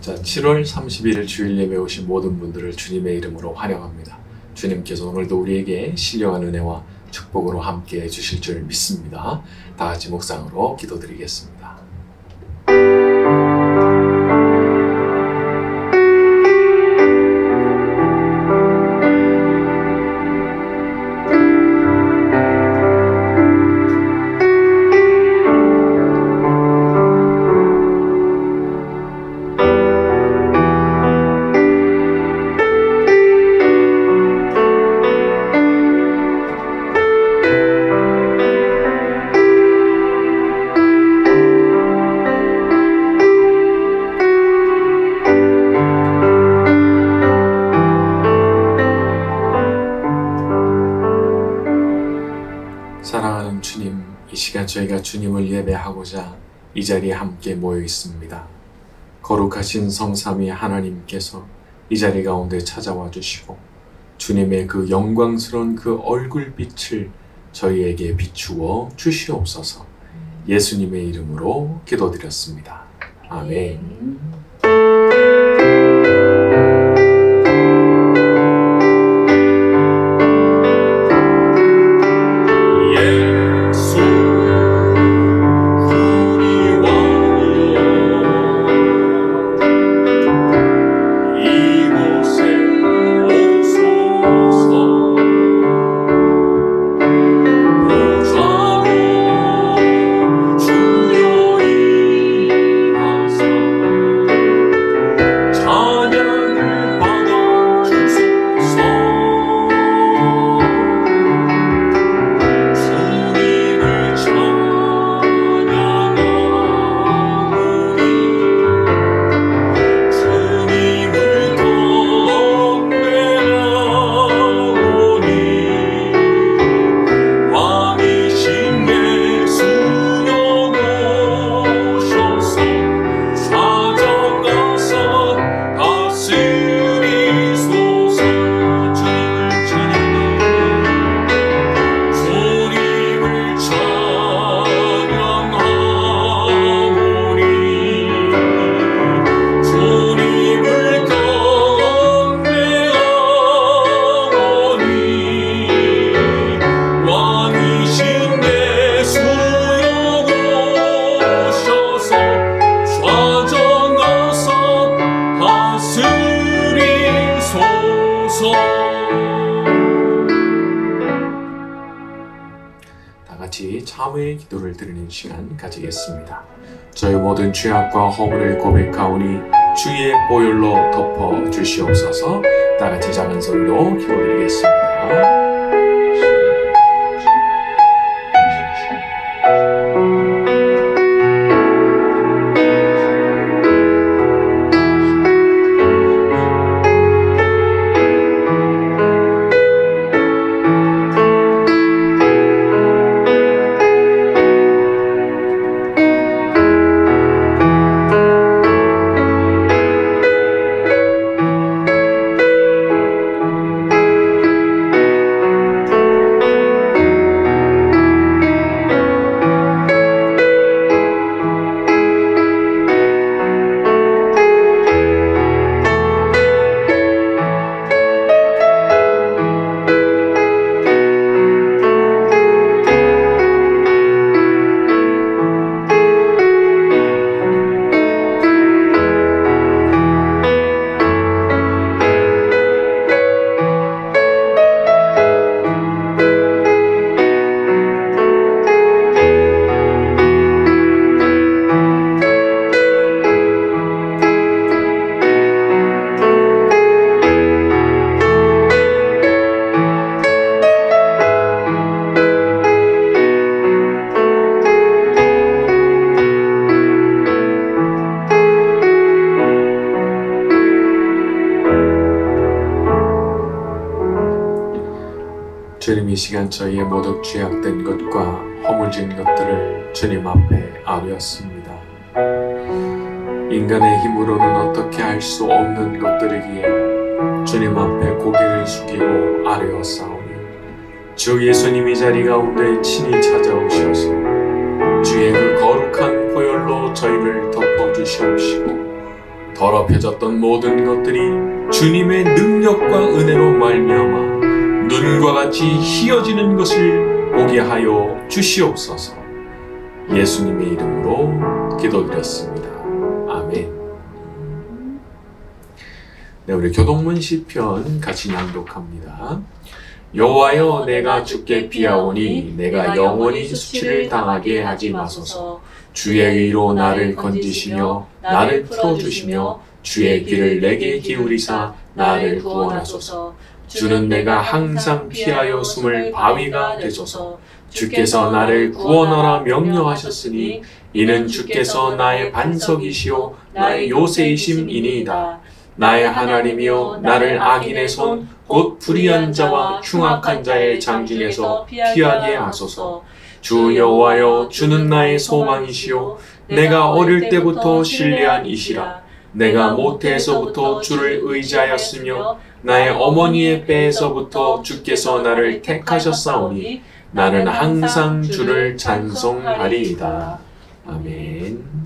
자, 7월 30일 주일 예배 오신 모든 분들을 주님의 이름으로 환영합니다. 주님께서 오늘도 우리에게 신령한 은혜와 축복으로 함께 해주실 줄 믿습니다. 다 같이 묵상으로 기도드리겠습니다. 사랑하는 주님, 이 시간 저희가 주님을 예배하고자 이 자리에 함께 모여 있습니다. 거룩하신 성삼위 하나님께서 이 자리 가운데 찾아와 주시고 주님의 그 영광스러운 그 얼굴빛을 저희에게 비추어 주시옵소서. 예수님의 이름으로 기도드렸습니다. 아멘. 다같이 참회의 기도를 드리는 시간 가지겠습니다. 저희 모든 죄악과 허물을 고백하오니 주의 보혈로 덮어 주시옵소서. 다같이 작은 소리로 기도드리겠습니다. 주님, 이 시간 저희의 모든 죄악된 것과 허물진 것들을 주님 앞에 아뢰었습니다. 인간의 힘으로는 어떻게 할 수 없는 것들이기에 주님 앞에 고개를 숙이고 아뢰었사오니 주 예수님 이 자리 가운데 친히 찾아오셔서 주의 그 거룩한 보혈로 저희를 덮어주시옵시고 더럽혀졌던 모든 것들이 주님의 능력과 은혜로 말미암아 눈과 같이 희어지는 것을 보게 하여 주시옵소서. 예수님의 이름으로 기도드렸습니다. 아멘. 네, 우리 교동문 시편 같이 낭독합니다. 여호와여, 내가 주께 피하오니 내가 영원히 수치를 당하게 하지 마소서. 주의 의로 나를 건지시며 나를 풀어주시며 주의 귀를 내게 기울이사 나를 구원하소서. 주는 내가 항상 피하여 숨을 바위가 되소서. 주께서 나를 구원하라 명령하셨으니 이는 주께서 나의 반석이시오 나의 요새이심이니이다. 나의 하나님이여, 나를 악인의 손 곧 불의한 자와 흉악한 자의 장중에서 피하게 하소서. 주 여호와여, 주는 나의 소망이시오 내가 어릴 때부터 신뢰한 이시라. 내가 모태에서부터 주를 의지하였으며 나의 어머니의 배에서부터 주께서 나를 택하셨사오니 나는 항상 주를 찬송하리이다. 아멘.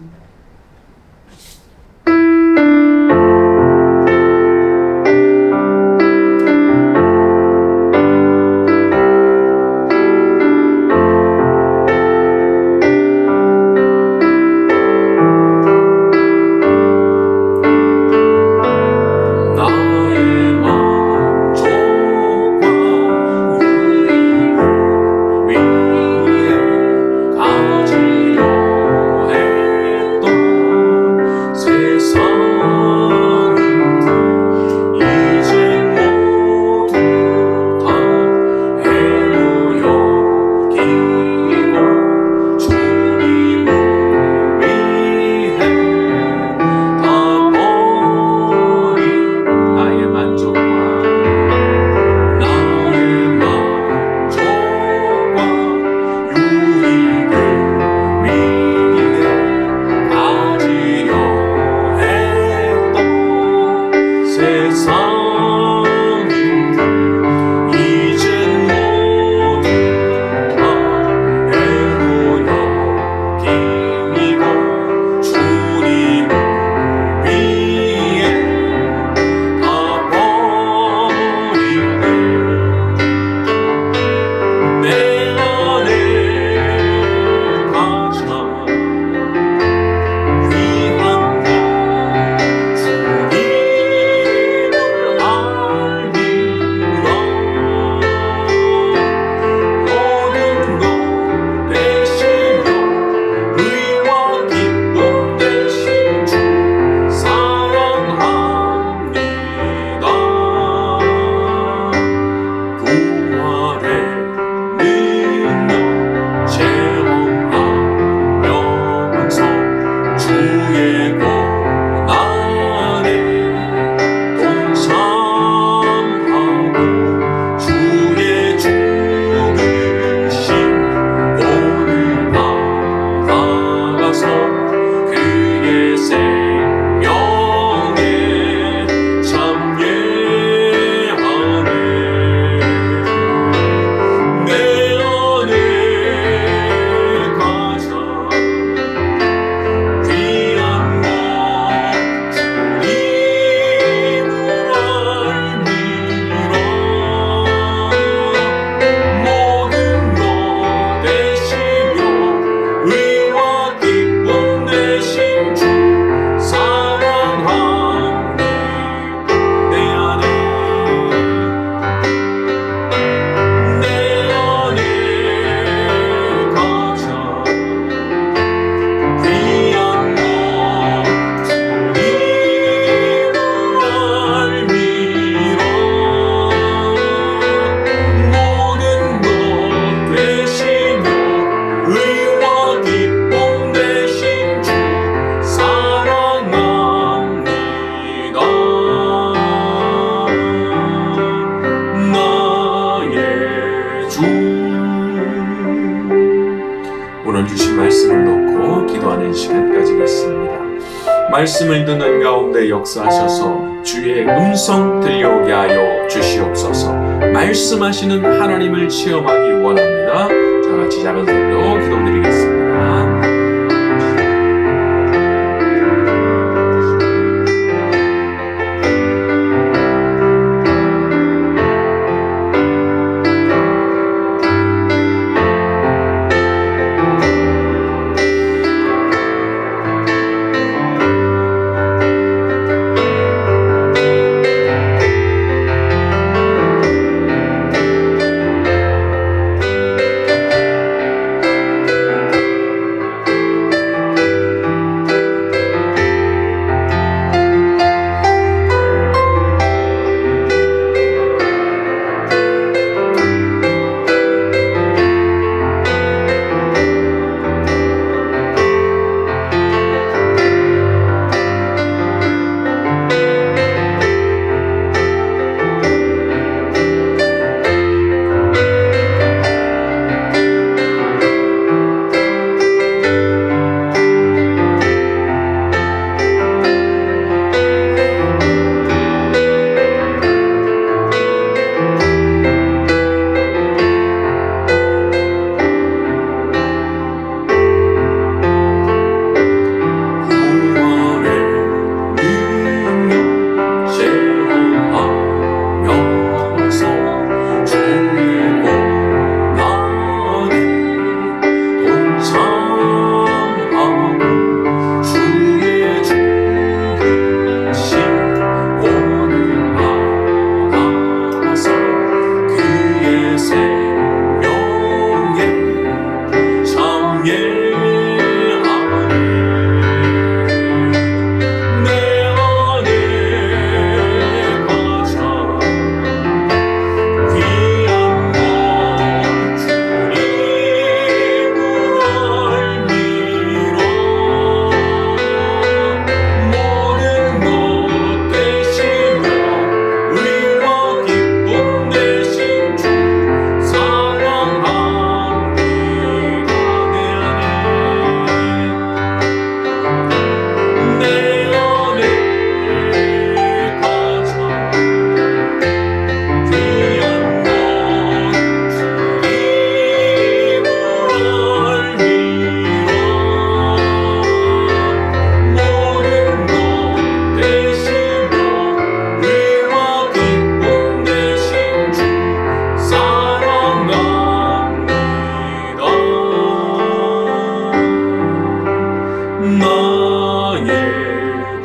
말씀을 듣는 가운데 역사하셔서 주의 음성 들려오게 하여 주시옵소서. 말씀하시는 하나님을 체험하기 원합니다. 자, 같이 작은 소리로 기도드리겠습니다.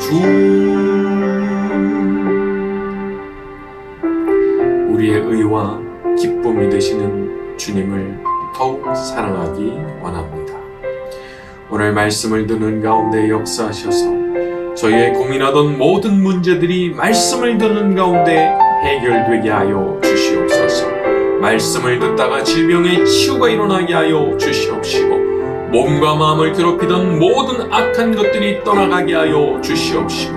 주 우리의 의와 기쁨이 되시는 주님을 더욱 사랑하기 원합니다. 오늘 말씀을 듣는 가운데 역사하셔서 저희의 고민하던 모든 문제들이 말씀을 듣는 가운데 해결되게 하여 주시옵소서. 말씀을 듣다가 질병의 치유가 일어나게 하여 주시옵시고 몸과 마음을 괴롭히던 모든 악한 것들이 떠나가게 하여 주시옵시고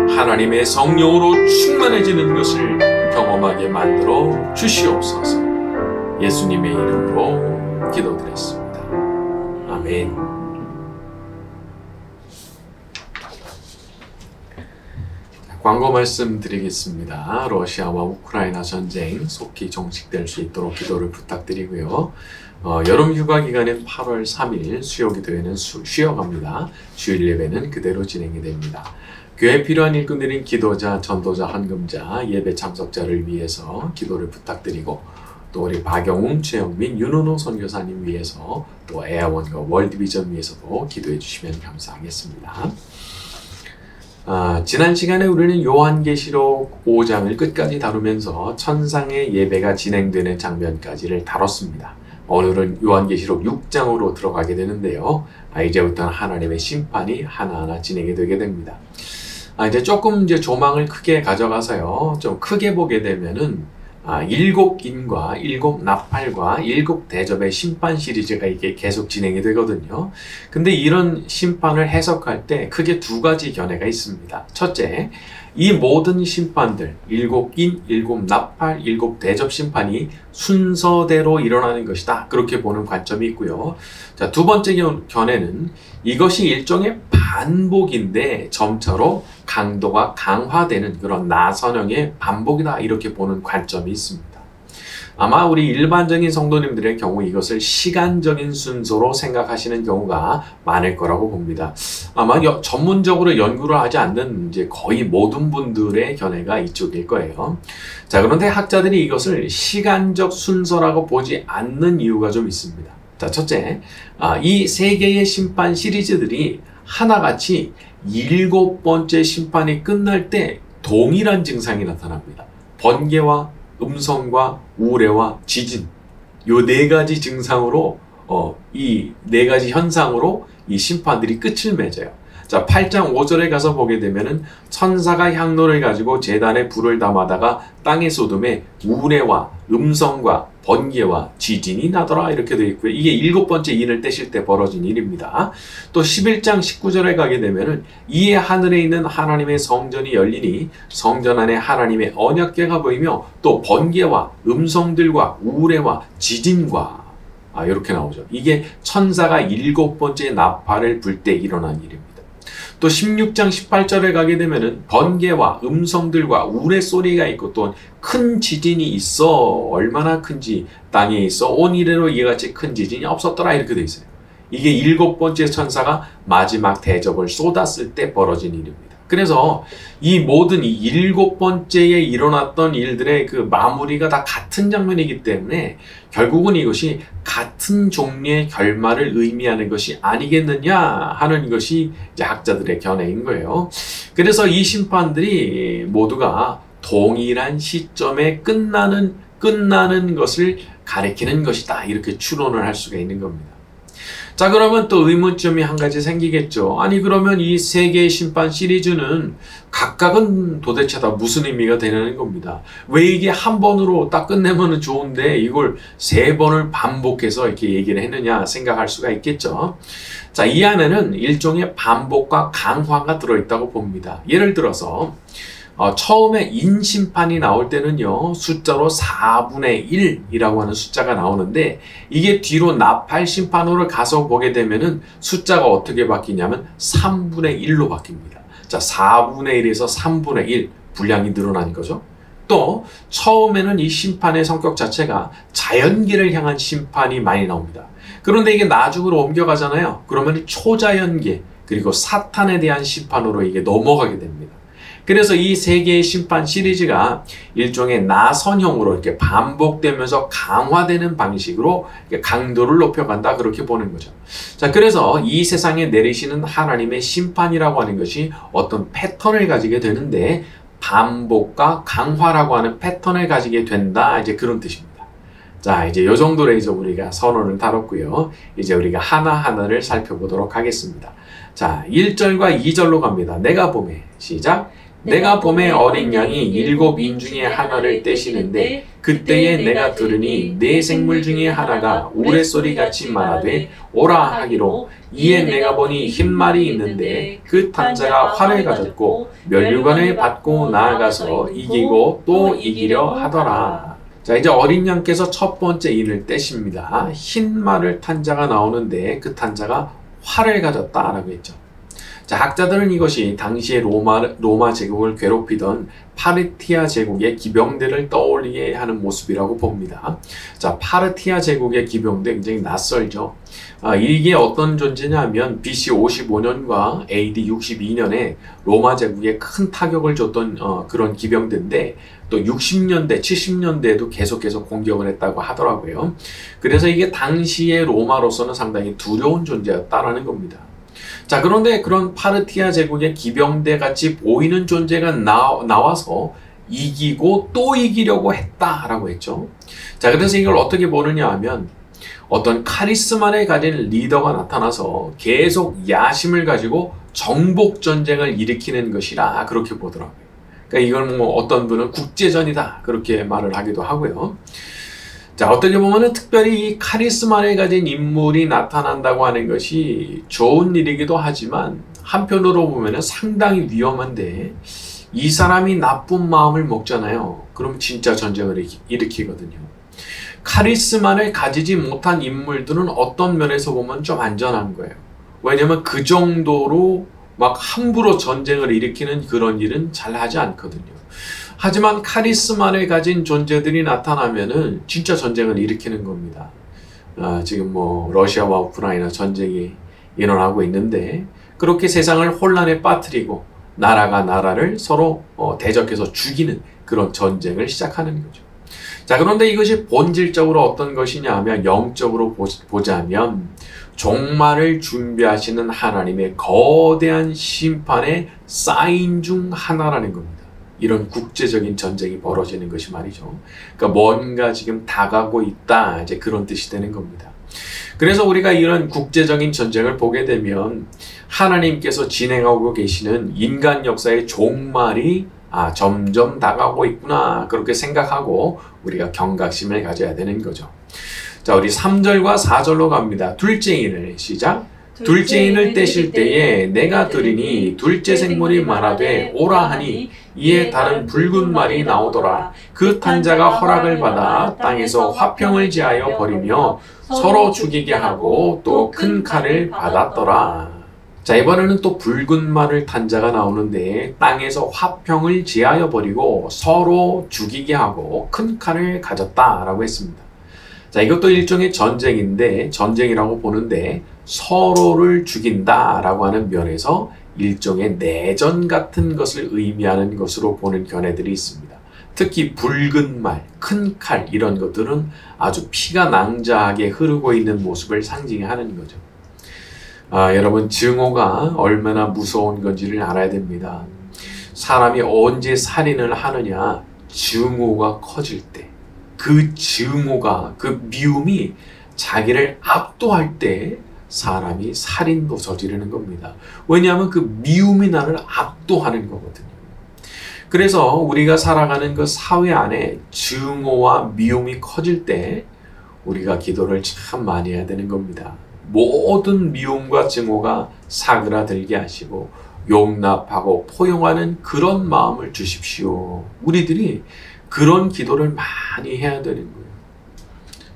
하나님의 성령으로 충만해지는 것을 경험하게 만들어 주시옵소서. 예수님의 이름으로 기도드렸습니다. 아멘. 광고 말씀 드리겠습니다. 러시아와 우크라이나 전쟁 속히 종식될 수 있도록 기도를 부탁드리고요. 여름 휴가 기간인 8월 3일 수요기도회는 쉬어갑니다. 주일 예배는 그대로 진행이 됩니다. 교회에 필요한 일꾼들인 기도자, 전도자, 헌금자, 예배 참석자를 위해서 기도를 부탁드리고 또 우리 박영웅, 최영민, 윤은호 선교사님 위해서 또 에어원과 월드비전 위해서도 기도해 주시면 감사하겠습니다. 지난 시간에 우리는 요한계시록 5장을 끝까지 다루면서 천상의 예배가 진행되는 장면까지를 다뤘습니다. 오늘은 요한계시록 6장으로 들어가게 되는데요. 이제부터는 하나님의 심판이 하나하나 진행이 되게 됩니다. 이제 조금 조망을 크게 가져가서요. 좀 크게 보게 되면은 7인과 7나팔과 7대접의 심판 시리즈가 이게 계속 진행이 되거든요. 근데 이런 심판을 해석할 때 크게 두 가지 견해가 있습니다. 첫째, 이 모든 심판들, 7인, 7나팔, 7대접 심판이 순서대로 일어나는 것이다. 그렇게 보는 관점이 있고요. 자, 두 번째 견해는 이것이 일종의 반복인데 점차로 강도가 강화되는 그런 나선형의 반복이다. 이렇게 보는 관점이 있습니다. 아마 우리 일반적인 성도님들의 경우 이것을 시간적인 순서로 생각하시는 경우가 많을 거라고 봅니다. 아마 전문적으로 연구를 하지 않는 거의 모든 분들의 견해가 이쪽일 거예요. 자, 그런데 학자들이 이것을 시간적 순서라고 보지 않는 이유가 좀 있습니다. 자, 첫째, 이 세 개의 심판 시리즈들이 하나같이 7번째 심판이 끝날 때 동일한 증상이 나타납니다. 번개와 음성과 우레와 지진, 요 네 가지 증상으로 이 네 가지 현상으로 이 심판들이 끝을 맺어요. 자, 8장 5절에 가서 보게 되면은 천사가 향로를 가지고 제단에 불을 담아다가 땅에 쏟음에 우레와 음성과 번개와 지진이 나더라 이렇게 되어 있고요. 이게 7번째 인을 떼실 때 벌어진 일입니다. 또 11장 19절에 가게 되면은 이에 하늘에 있는 하나님의 성전이 열리니 성전 안에 하나님의 언약궤가 보이며 또 번개와 음성들과 우레와 지진과 이렇게 나오죠. 이게 천사가 7번째 나팔을 불 때 일어난 일입니다. 또 16장 18절에 가게 되면은 번개와 음성들과 우레 소리가 있고 또 큰 지진이 있어. 얼마나 큰지 땅에 있어 온 이래로 이같이 큰 지진이 없었더라 이렇게 돼 있어요. 이게 7번째 천사가 마지막 대접을 쏟았을 때 벌어진 일입니다. 그래서 이 모든 이 7번째에 일어났던 일들의 그 마무리가 다 같은 장면이기 때문에 결국은 이것이 같은 종류의 결말을 의미하는 것이 아니겠느냐 하는 것이 이제 학자들의 견해인 거예요. 그래서 이 심판들이 모두가 동일한 시점에 끝나는 것을 가리키는 것이다. 이렇게 추론을 할 수가 있는 겁니다. 자, 그러면 또 의문점이 한 가지 생기겠죠. 아니, 그러면 이 세 개의 심판 시리즈는 각각은 도대체 다 무슨 의미가 되는 겁니다. 왜 이게 한 번으로 딱 끝내면 좋은데 이걸 세 번을 반복해서 이렇게 얘기를 했느냐 생각할 수가 있겠죠. 자, 이 안에는 일종의 반복과 강화가 들어있다고 봅니다. 예를 들어서 처음에 인심판이 나올 때는요, 숫자로 4분의 1이라고 하는 숫자가 나오는데, 이게 뒤로 나팔 심판으로 가서 보게 되면은 숫자가 어떻게 바뀌냐면 3분의 1로 바뀝니다. 자, 4분의 1에서 3분의 1, 분량이 늘어나는 거죠. 또, 처음에는 이 심판의 성격 자체가 자연계를 향한 심판이 많이 나옵니다. 그런데 이게 나중으로 옮겨가잖아요. 그러면 초자연계, 그리고 사탄에 대한 심판으로 이게 넘어가게 됩니다. 그래서 이 세 개의 심판 시리즈가 일종의 나선형으로 이렇게 반복되면서 강화되는 방식으로 강도를 높여간다, 그렇게 보는 거죠. 자, 그래서 이 세상에 내리시는 하나님의 심판이라고 하는 것이 어떤 패턴을 가지게 되는데, 반복과 강화라고 하는 패턴을 가지게 된다, 이제 그런 뜻입니다. 자, 이제 요 정도로 이제 우리가 선언을 다뤘고요. 이제 우리가 하나하나를 살펴보도록 하겠습니다. 자, 1절과 2절로 갑니다. 내가 봄에, 시작. 내가 봄에 어린 양이 7 인 중에 하나를 떼시는데 그때에 내가 들으니 네 생물 중에 하나가 우레소리같이 말하되 오라 하기로, 이에 내가 보니 흰말이 있는데 그 탄자가 활을 가졌고 면류관을 받고 나아가서 이기고 또 이기려 하더라. 자, 이제 어린 양께서 첫 번째 인을 떼십니다. 흰말을 탄자가 나오는데 그 탄자가 활을 가졌다라고 했죠. 자, 학자들은 이것이 당시의 로마 제국을 괴롭히던 파르티아 제국의 기병대를 떠올리게 하는 모습이라고 봅니다. 자, 파르티아 제국의 기병대 굉장히 낯설죠. 이게 어떤 존재냐면 BC 55년과 AD 62년에 로마 제국에 큰 타격을 줬던 그런 기병대인데, 또 60년대, 70년대에도 계속해서 공격을 했다고 하더라고요. 그래서 이게 당시의 로마로서는 상당히 두려운 존재였다라는 겁니다. 자, 그런데 그런 파르티아 제국의 기병대 같이 보이는 존재가 나와서 이기고 또 이기려고 했다라고 했죠. 자, 그래서 이걸 어떻게 보느냐 하면, 어떤 카리스마를 가진 리더가 나타나서 계속 야심을 가지고 정복 전쟁을 일으키는 것이라, 그렇게 보더라고요. 그러니까 이걸 뭐 어떤 분은 국제전이다, 그렇게 말을 하기도 하고요. 자, 어떻게 보면은 특별히 이 카리스마를 가진 인물이 나타난다고 하는 것이 좋은 일이기도 하지만, 한편으로 보면은 상당히 위험한데, 이 사람이 나쁜 마음을 먹잖아요. 그럼 진짜 전쟁을 일으키거든요. 카리스마를 가지지 못한 인물들은 어떤 면에서 보면 좀 안전한 거예요. 왜냐면 그 정도로 막 함부로 전쟁을 일으키는 그런 일은 잘 하지 않거든요. 하지만 카리스마를 가진 존재들이 나타나면은 진짜 전쟁을 일으키는 겁니다. 지금 뭐 러시아와 우크라이나 전쟁이 일어나고 있는데, 그렇게 세상을 혼란에 빠뜨리고 나라가 나라를 서로 대적해서 죽이는 그런 전쟁을 시작하는 거죠. 자, 그런데 이것이 본질적으로 어떤 것이냐 하면, 영적으로 보자면 종말을 준비하시는 하나님의 거대한 심판의 사인 중 하나라는 겁니다. 이런 국제적인 전쟁이 벌어지는 것이 말이죠. 그러니까 뭔가 지금 다가오고 있다, 이제 그런 뜻이 되는 겁니다. 그래서 우리가 이런 국제적인 전쟁을 보게 되면 하나님께서 진행하고 계시는 인간 역사의 종말이 점점 다가오고 있구나, 그렇게 생각하고 우리가 경각심을 가져야 되는 거죠. 자, 우리 3절과 4절로 갑니다. 둘째 인을, 시작. 둘째 인을 떼실 때에 내가 들으니 둘째 생물이 말하되 오라 하니, 이에 다른 붉은 말이 나오더라. 그 탄자가 허락을 받아 땅에서 화평을 지하여 버리며 서로 죽이게 하고 또 큰 칼을 받았더라. 자, 이번에는 또 붉은 말을 탄자가 나오는데, 땅에서 화평을 지하여 버리고 서로 죽이게 하고 큰 칼을 가졌다라고 했습니다. 자, 이것도 일종의 전쟁인데, 전쟁이라고 보는데 서로를 죽인다라고 하는 면에서 일종의 내전 같은 것을 의미하는 것으로 보는 견해들이 있습니다. 특히 붉은 말, 큰 칼, 이런 것들은 아주 피가 낭자하게 흐르고 있는 모습을 상징하는 거죠. 여러분, 증오가 얼마나 무서운 건지를 알아야 됩니다. 사람이 언제 살인을 하느냐, 증오가 커질 때, 그 증오가, 그 미움이 자기를 압도할 때 사람이 살인도 저지르는 겁니다. 왜냐하면 그 미움이 나를 압도하는 거거든요. 그래서 우리가 살아가는 그 사회 안에 증오와 미움이 커질 때 우리가 기도를 참 많이 해야 되는 겁니다. 모든 미움과 증오가 사그라들게 하시고 용납하고 포용하는 그런 마음을 주십시오. 우리들이 그런 기도를 많이 해야 되는 거예요.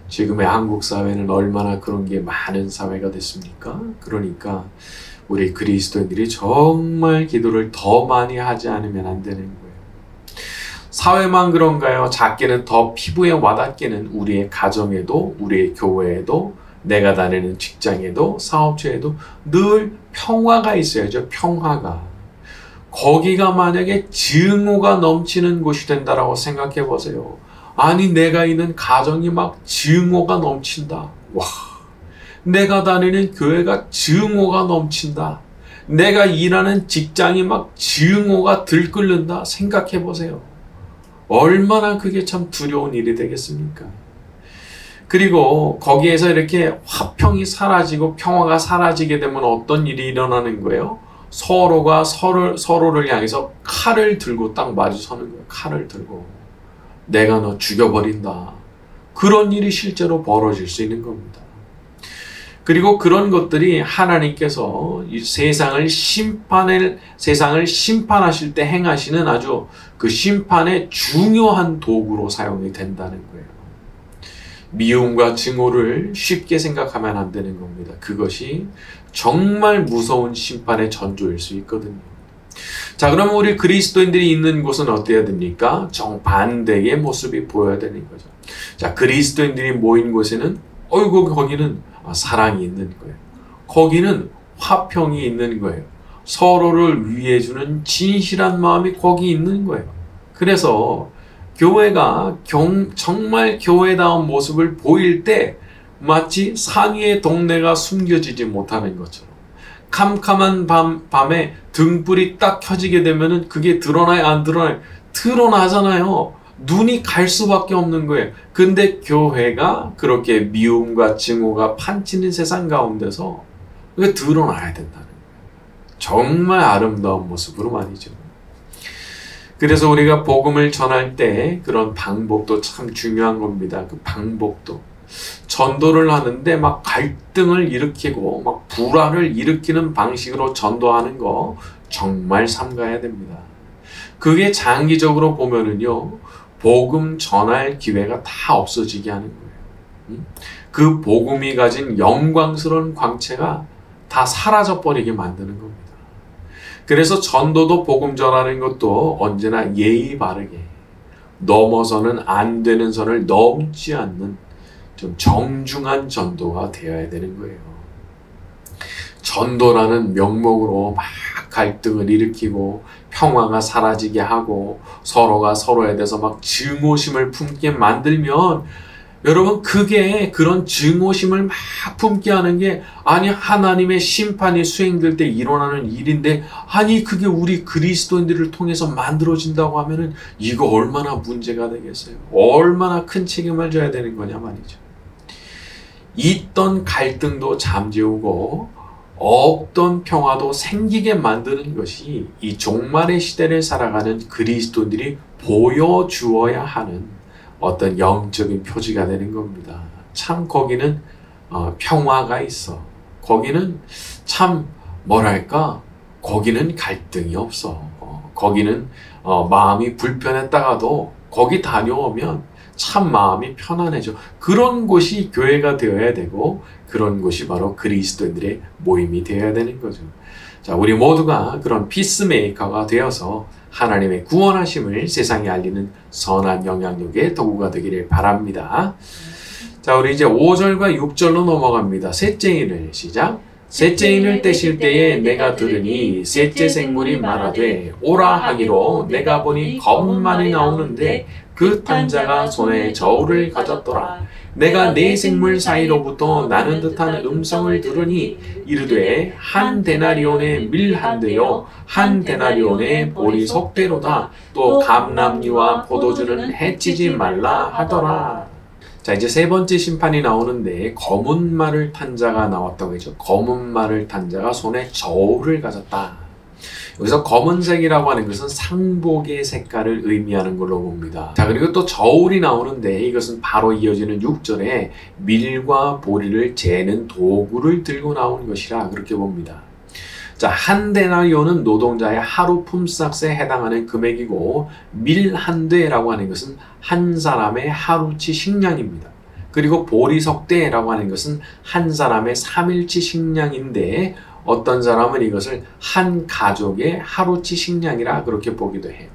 지금의 한국 사회는 얼마나 그런 게 많은 사회가 됐습니까? 그러니까 우리 그리스도인들이 정말 기도를 더 많이 하지 않으면 안 되는 거예요. 사회만 그런가요? 작게는 더 피부에 와닿게는 우리의 가정에도, 우리의 교회에도, 내가 다니는 직장에도, 사업체에도 늘 평화가 있어야죠. 평화가. 거기가 만약에 증오가 넘치는 곳이 된다라고 생각해 보세요. 아니, 내가 있는 가정이 막 증오가 넘친다. 와, 내가 다니는 교회가 증오가 넘친다. 내가 일하는 직장이 막 증오가 들끓는다. 생각해 보세요. 얼마나 그게 참 두려운 일이 되겠습니까? 그리고 거기에서 이렇게 화평이 사라지고 평화가 사라지게 되면 어떤 일이 일어나는 거예요? 서로가 서로를 향해서 칼을 들고 딱 마주서는 거예요. 칼을 들고. 내가 너 죽여버린다. 그런 일이 실제로 벌어질 수 있는 겁니다. 그리고 그런 것들이 하나님께서 이 세상을 심판하실 때 행하시는 아주 그 심판의 중요한 도구로 사용이 된다는 거예요. 미움과 증오를 쉽게 생각하면 안 되는 겁니다. 그것이 정말 무서운 심판의 전조일 수 있거든요. 자, 그러면 우리 그리스도인들이 있는 곳은 어때야 됩니까? 정반대의 모습이 보여야 되는 거죠. 자, 그리스도인들이 모인 곳에는 거기는 사랑이 있는 거예요. 거기는 화평이 있는 거예요. 서로를 위해주는 진실한 마음이 거기 있는 거예요. 그래서 교회가 정말 교회다운 모습을 보일 때 마치 상위의 동네가 숨겨지지 못하는 것처럼 캄캄한 밤에 등불이 딱 켜지게 되면은 그게 드러나요? 안 드러나요? 드러나잖아요. 눈이 갈 수밖에 없는 거예요. 근데 교회가 그렇게 미움과 증오가 판치는 세상 가운데서 그게 드러나야 된다는 거예요. 정말 아름다운 모습으로 말이죠. 그래서 우리가 복음을 전할 때 그런 방법도 참 중요한 겁니다. 그 방법도. 전도를 하는데 막 갈등을 일으키고 막 불화를 일으키는 방식으로 전도하는 거 정말 삼가야 됩니다. 그게 장기적으로 보면은요, 복음 전할 기회가 다 없어지게 하는 거예요. 그 복음이 가진 영광스러운 광채가 다 사라져버리게 만드는 겁니다. 그래서 전도도 복음 전하는 것도 언제나 예의 바르게 넘어서는 안 되는 선을 넘지 않는 좀 정중한 전도가 되어야 되는 거예요. 전도라는 명목으로 막 갈등을 일으키고 평화가 사라지게 하고 서로가 서로에 대해서 막 증오심을 품게 만들면 여러분, 그게 그런 증오심을 막 품게 하는 게 아니 하나님의 심판이 수행될 때 일어나는 일인데 아니 그게 우리 그리스도인들을 통해서 만들어진다고 하면은 이거 얼마나 문제가 되겠어요. 얼마나 큰 책임을 져야 되는 거냐 말이죠. 있던 갈등도 잠재우고 없던 평화도 생기게 만드는 것이 이 종말의 시대를 살아가는 그리스도인들이 보여주어야 하는 어떤 영적인 표지가 되는 겁니다. 참 거기는 평화가 있어. 거기는 참 뭐랄까, 거기는 갈등이 없어. 거기는 마음이 불편했다가도 거기 다녀오면 참 마음이 편안해져. 그런 곳이 교회가 되어야 되고 그런 곳이 바로 그리스도인들의 모임이 되어야 되는 거죠. 자, 우리 모두가 그런 피스메이커가 되어서 하나님의 구원하심을 세상에 알리는 선한 영향력의 도구가 되기를 바랍니다. 자, 우리 이제 5절과 6절로 넘어갑니다. 셋째 인을 시작. 셋째 인을 떼실 때에 내가 들으니 셋째 생물이 말하되 오라 하기로 내가 보니 검은 말이 나오는데 그 탄자가 손에 저울을 가졌더라. 내가 네 생물 사이로부터 나는 듯한 음성을 들으니 이르되 한 데나리온의 밀 한 대요 한 데나리온의 보리 속대로다. 또 감람류와 포도주는 해치지 말라 하더라. 자, 이제 세 번째 심판이 나오는데 검은 말을 탄 자가 나왔다고 했죠. 검은 말을 탄 자가 손에 저울을 가졌다. 여기서 검은색이라고 하는 것은 상복의 색깔을 의미하는 걸로 봅니다. 자, 그리고 또 저울이 나오는데 이것은 바로 이어지는 6절에 밀과 보리를 재는 도구를 들고 나온 것이라 그렇게 봅니다. 자, 한 데나리온은 노동자의 하루 품삯에 해당하는 금액이고 밀 한 대라고 하는 것은 한 사람의 하루치 식량입니다. 그리고 보리석대라고 하는 것은 한 사람의 3일치 식량인데 어떤 사람은 이것을 한 가족의 하루치 식량이라 그렇게 보기도 해요.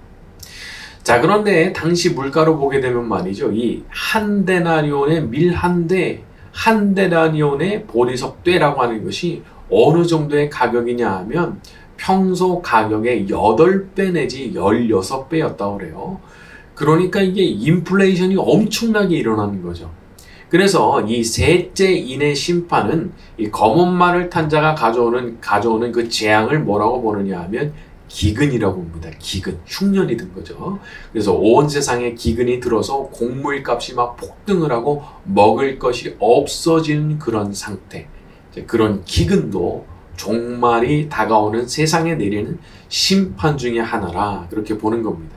자, 그런데 당시 물가로 보게 되면 말이죠. 이 한 데나리온의 밀 한 대, 한 데나리온의 보리석대라고 하는 것이 어느 정도의 가격이냐 하면 평소 가격의 8배 내지 16배였다고 그래요. 그러니까 이게 인플레이션이 엄청나게 일어나는 거죠. 그래서 이 셋째인의 심판은 이 검은 말을 탄 자가 가져오는 그 재앙을 뭐라고 보느냐 하면 기근이라고 봅니다. 기근, 흉년이 든 거죠. 그래서 온 세상에 기근이 들어서 곡물값이 막 폭등을 하고 먹을 것이 없어지는 그런 상태. 그런 기근도 종말이 다가오는 세상에 내리는 심판 중에 하나라 그렇게 보는 겁니다.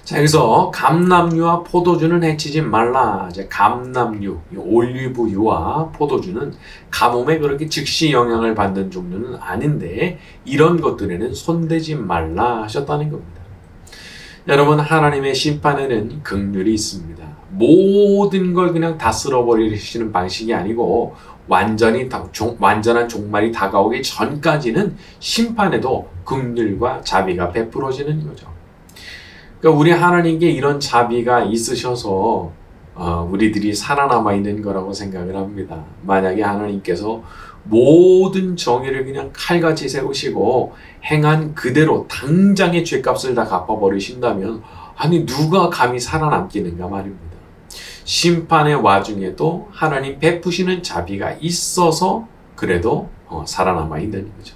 자, 여기서 감람유와 포도주는 해치지 말라. 이제 감람유, 올리브유와 포도주는 가뭄에 그렇게 즉시 영향을 받는 종류는 아닌데 이런 것들에는 손대지 말라 하셨다는 겁니다. 여러분, 하나님의 심판에는 긍휼이 있습니다. 모든 걸 그냥 다 쓸어버리시는 방식이 아니고 완전한 종말이 다가오기 전까지는 심판에도 긍휼과 자비가 베풀어지는 거죠. 그러니까 우리 하나님께 이런 자비가 있으셔서 우리들이 살아남아 있는 거라고 생각을 합니다. 만약에 하나님께서 모든 정의를 그냥 칼같이 세우시고 행한 그대로 당장의 죄값을 다 갚아버리신다면 아니 누가 감히 살아남기는가 말입니다. 심판의 와중에도 하나님 베푸시는 자비가 있어서 그래도 살아남아 있는 거죠.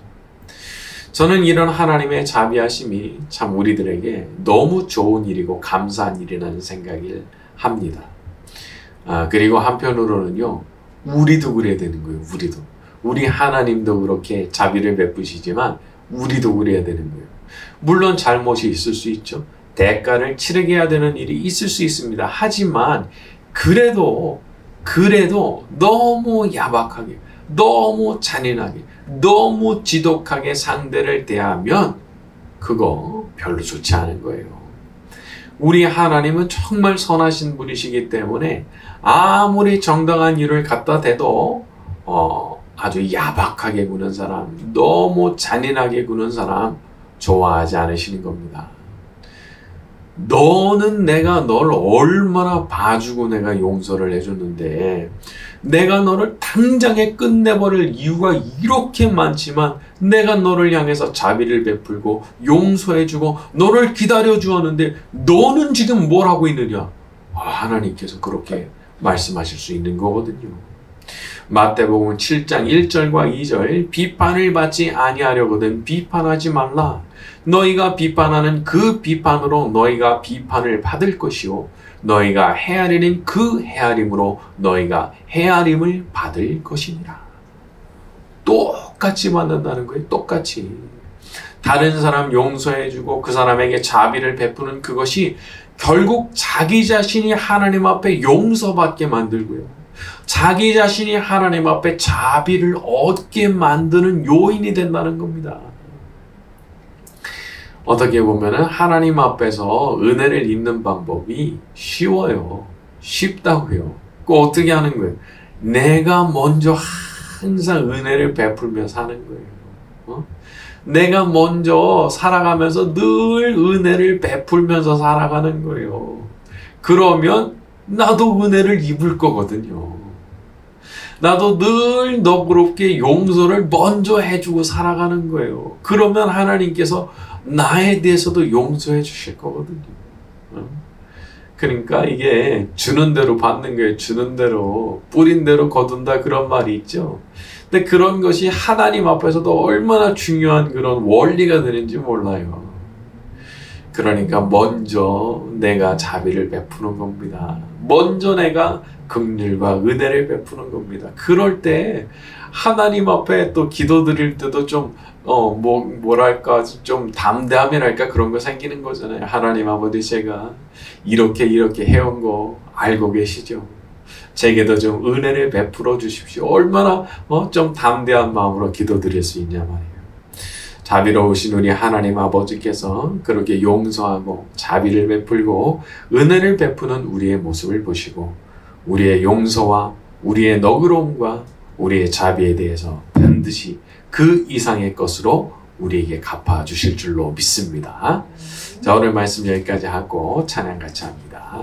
저는 이런 하나님의 자비하심이 참 우리들에게 너무 좋은 일이고 감사한 일이라는 생각을 합니다. 그리고 한편으로는요, 우리도 그래야 되는 거예요. 우리 하나님도 그렇게 자비를 베푸시지만 우리도 그래야 되는 거예요. 물론 잘못이 있을 수 있죠. 대가를 치르게 해야 되는 일이 있을 수 있습니다. 하지만 그래도 너무 야박하게, 너무 잔인하게, 너무 지독하게 상대를 대하면 그거 별로 좋지 않은 거예요. 우리 하나님은 정말 선하신 분이시기 때문에 아무리 정당한 일을 갖다 대도 아주 야박하게 구는 사람, 너무 잔인하게 구는 사람 좋아하지 않으시는 겁니다. 너는 내가 너를 얼마나 봐주고 내가 용서를 해줬는데 내가 너를 당장에 끝내버릴 이유가 이렇게 많지만 내가 너를 향해서 자비를 베풀고 용서해주고 너를 기다려주었는데 너는 지금 뭘 하고 있느냐? 하나님께서 그렇게 말씀하실 수 있는 거거든요. 마태복음 7장 1절과 2절 비판을 받지 아니하려거든 비판하지 말라. 너희가 비판하는 그 비판으로 너희가 비판을 받을 것이요 너희가 헤아리는 그 헤아림으로 너희가 헤아림을 받을 것이니라. 똑같이 받는다는 거예요. 똑같이. 다른 사람 용서해주고 그 사람에게 자비를 베푸는 그것이 결국 자기 자신이 하나님 앞에 용서받게 만들고요. 자기 자신이 하나님 앞에 자비를 얻게 만드는 요인이 된다는 겁니다. 어떻게 보면 하나님 앞에서 은혜를 입는 방법이 쉬워요. 쉽다고요. 그 어떻게 하는 거예요? 내가 먼저 항상 은혜를 베풀며 사는 거예요. 내가 먼저 살아가면서 늘 은혜를 베풀면서 살아가는 거예요. 그러면 나도 은혜를 입을 거거든요. 나도 늘 너그럽게 용서를 먼저 해주고 살아가는 거예요. 그러면 하나님께서 나에 대해서도 용서해 주실 거거든요. 그러니까 이게 주는 대로 받는 거예요. 주는 대로 뿌린 대로 거둔다 그런 말이 있죠. 근데 그런 것이 하나님 앞에서도 얼마나 중요한 그런 원리가 되는지 몰라요. 그러니까 먼저 내가 자비를 베푸는 겁니다. 먼저 내가 긍휼과 은혜를 베푸는 겁니다. 그럴 때 하나님 앞에 또 기도드릴 때도 좀 뭐랄까 좀 담대함이랄까 그런 거 생기는 거잖아요. 하나님 아버지 제가 이렇게 해온 거 알고 계시죠? 제게도 좀 은혜를 베풀어 주십시오. 얼마나 좀 담대한 마음으로 기도드릴 수 있냐 말이에요. 자비로우신 우리 하나님 아버지께서 그렇게 용서하고 자비를 베풀고 은혜를 베푸는 우리의 모습을 보시고 우리의 용서와 우리의 너그러움과 우리의 자비에 대해서 반드시 그 이상의 것으로 우리에게 갚아주실 줄로 믿습니다. 자, 오늘 말씀 여기까지 하고 찬양 같이 합니다.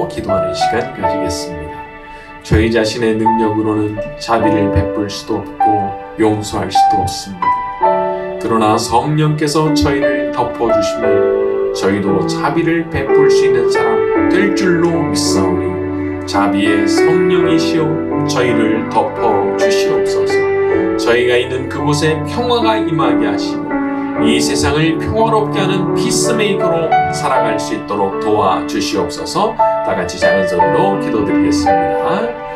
나누어 기도하는 시간 가지겠습니다. 저희 자신의 능력으로는 자비를 베풀 수도 없고 용서할 수도 없습니다. 그러나 성령께서 저희를 덮어주시면 저희도 자비를 베풀 수 있는 사람 될 줄로 믿사오니 자비의 성령이시여 저희를 덮어주시옵소서. 저희가 있는 그곳에 평화가 임하게 하시고 이 세상을 평화롭게 하는 피스메이커로 살아갈 수 있도록 도와주시옵소서. 다 같이 작은 소리로 기도드리겠습니다.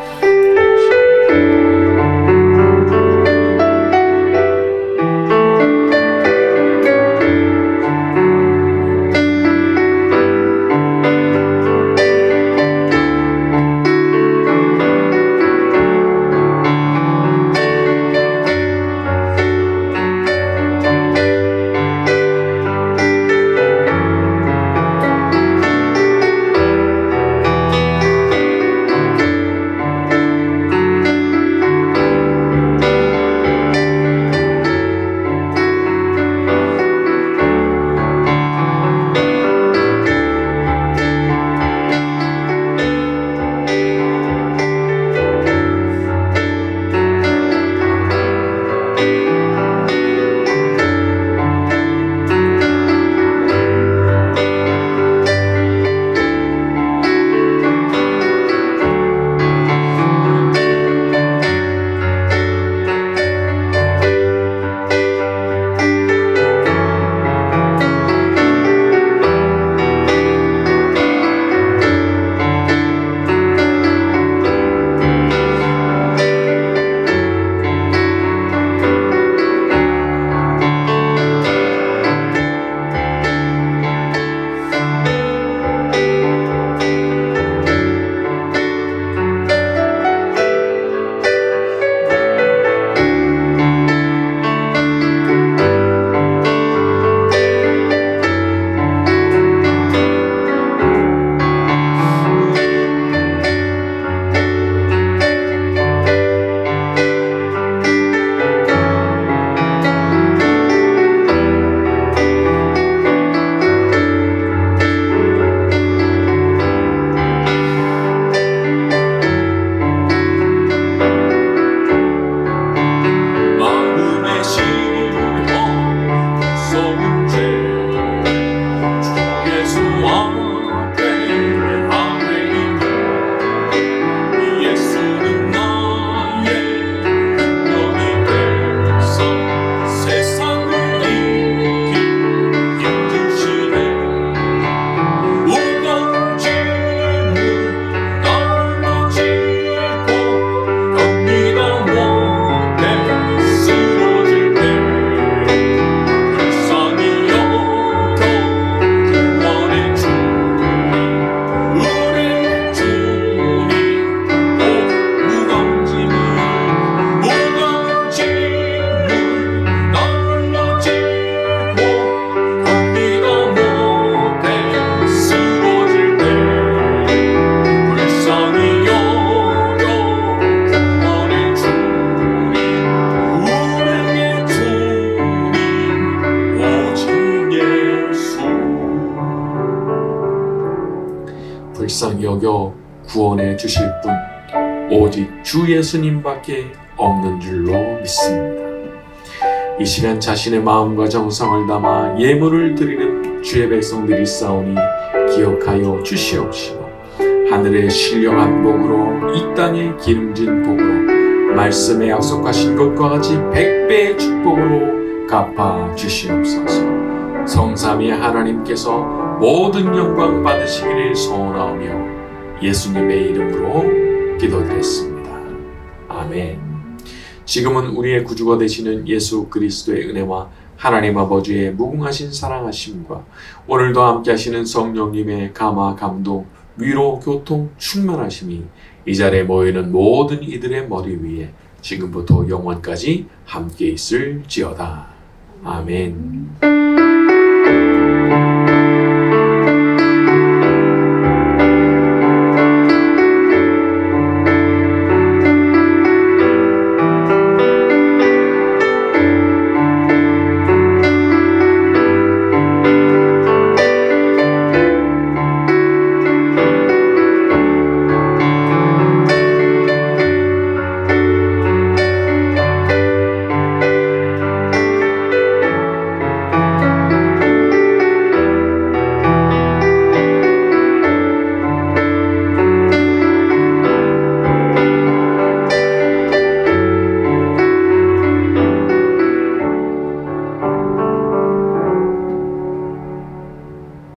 불쌍히 여겨 구원해 주실 분 오직 주 예수님밖에 없는 줄로 믿습니다. 이 시간 자신의 마음과 정성을 담아 예물을 드리는 주의 백성들이 싸우니 기억하여 주시옵시고 하늘의 신령한 복으로 이 땅의 기름진 복으로 말씀에 약속하신 것과 같이 100배의 축복으로 갚아 주시옵소서. 성삼위 하나님께서 모든 영광 받으시기를 소원하오며 예수님의 이름으로 기도드렸습니다. 아멘. 지금은 우리의 구주가 되시는 예수 그리스도의 은혜와 하나님 아버지의 무궁하신 사랑하심과 오늘도 함께 하시는 성령님의 감화, 감동, 위로, 교통, 충만하심이 이 자리에 모이는 모든 이들의 머리 위에 지금부터 영원까지 함께 있을지어다. 아멘.